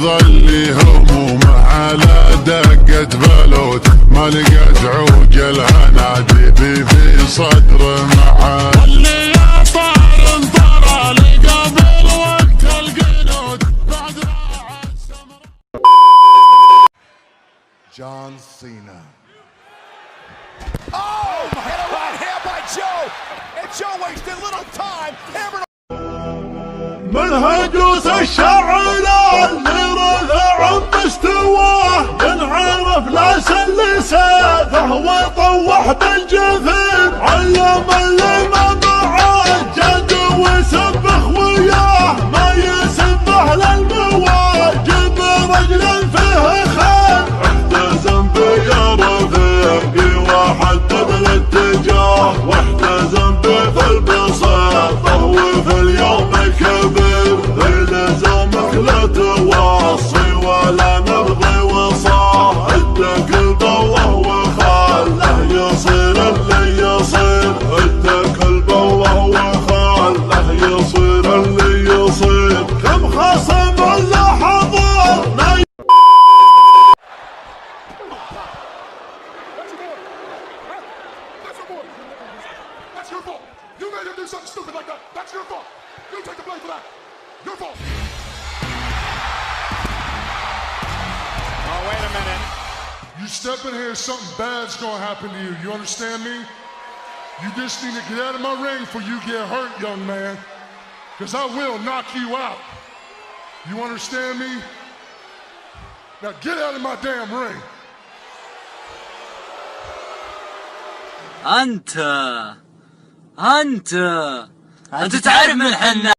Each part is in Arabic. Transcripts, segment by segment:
يظل همومه على دقة بلوت، ما لقيت عوج الهنادي في صدر معاد. واللي يا طار انطر لقبل وقت القنوت بعد راحت سمرة. John Cena. Oh, and a right hand by Joe. And Joe wasted little time. Hammered. من هجوس الشعر اللي رفع مستواه، ينعرف ناس اللي سافه وطوح بالجفن، علم اللي ما معاه جد وسبخ وياه، ما يسبه للمواجب رجل فيه خان، احتزم بجرفه وحدد الاتجاه، واحتزم به في البساطه وفي اليوم كبير، لزومك لا توصي ولا نبغي وصاه، ادك البوه وخاله يصير اللي يصير، ادك البوه وخاله يصير اللي يصير، كم خصم اللي حضر. That's your fault. You made him do something stupid like that. That's your fault. You take the blame for that. Your fault. Oh, wait a minute. You step in here, something bad's gonna happen to you. You understand me? You just need to get out of my ring before you get hurt, young man. Because I will knock you out. You understand me? Now get out of my damn ring. أنت تعرف من حنا.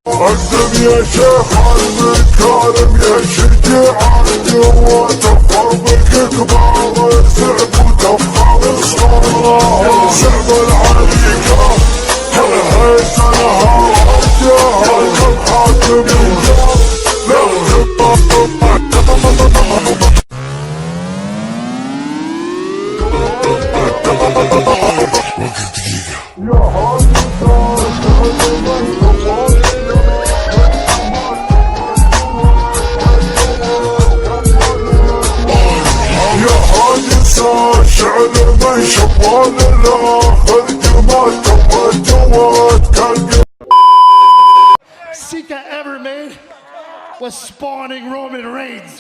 قدم يا شيخ المكارم يا شجاع الجوات، تفخر بك كبار الزعب وتفخر الصغار، زعب العريقة هيس لها رجال، كم حاكم الجار شعر من شبان الاخر جمال توجهات كالقلب. Sika ever made was spawning Roman Reigns.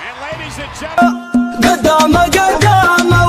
And ladies and gentlemen. قدام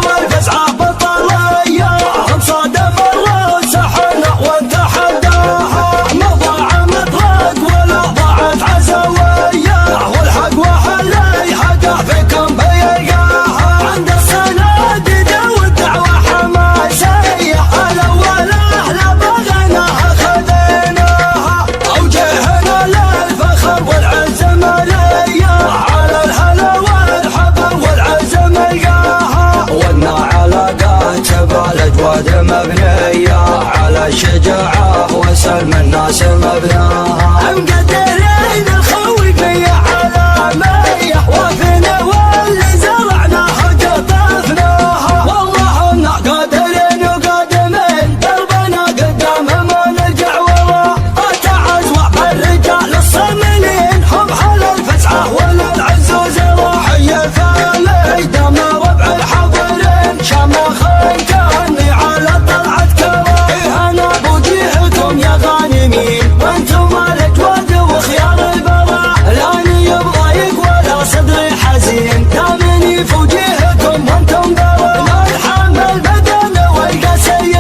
والفزعة بطلية، انصدم الروس حنا وانت حداها، ما ضاع مطرق ولا ضاعت عزوية، والحق وحلي حقه فيكم بيلقاها، عند الصناديد والدعوة حماسية، الأول أهلا بغناها خذيناها، أوجهنا للفخر والعزم ليا، على الهلا والحبا والعزم القاها، ودنا علاقات بالأجواد مبنية، على الشجاعة وسلم الناس مبناها، مقدرين الخوي في علامية، وفينا واللي زرعناها قطفناها، والله إنا قادرين وقادمين، دربنا قدام ما نرجع ورا، أتعزوى بالرجال الصاملين، هم حل الفزعة وللعزوز راحي الفالي، دم ربع الحاضرين شمخين كاني على طلعة كواي، أنا بوجيهكم يا غانمين، وانتم الأجواد وخيار البراء، لاني يبغى ولا صدري حزين، دامني في وجيهكم وانتم براء، نلحم البدن والقسيل،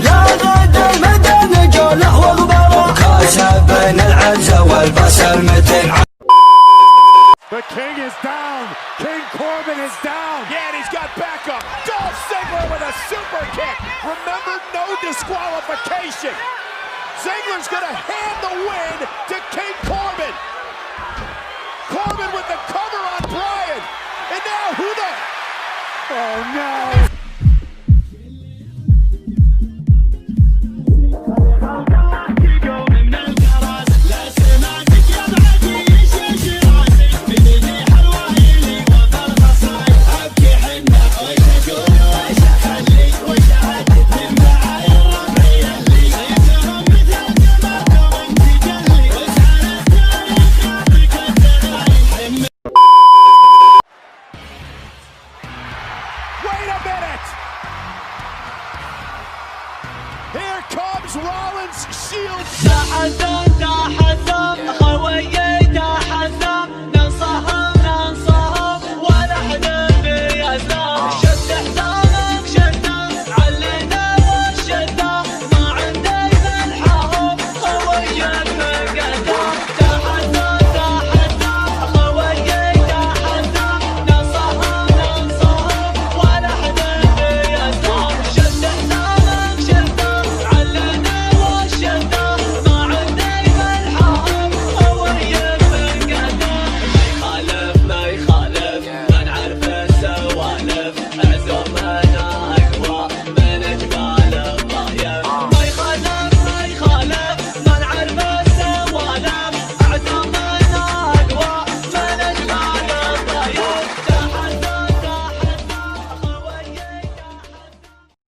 لا غد المدن جوله وغبراء، كاسب بين العزة والبصل متن. The king is down. King Corbin is down. Yeah, and he's got backup. Dolph Ziggler with a super kick. Remember, no disqualification. Ziggler's going to hand the win to King Corbin. Corbin with the cover on Bryan. And now who the... Oh, no. حلوة اللي وفر خصاي، أبكي حنة ويتقول وش خلي Shields. تحدى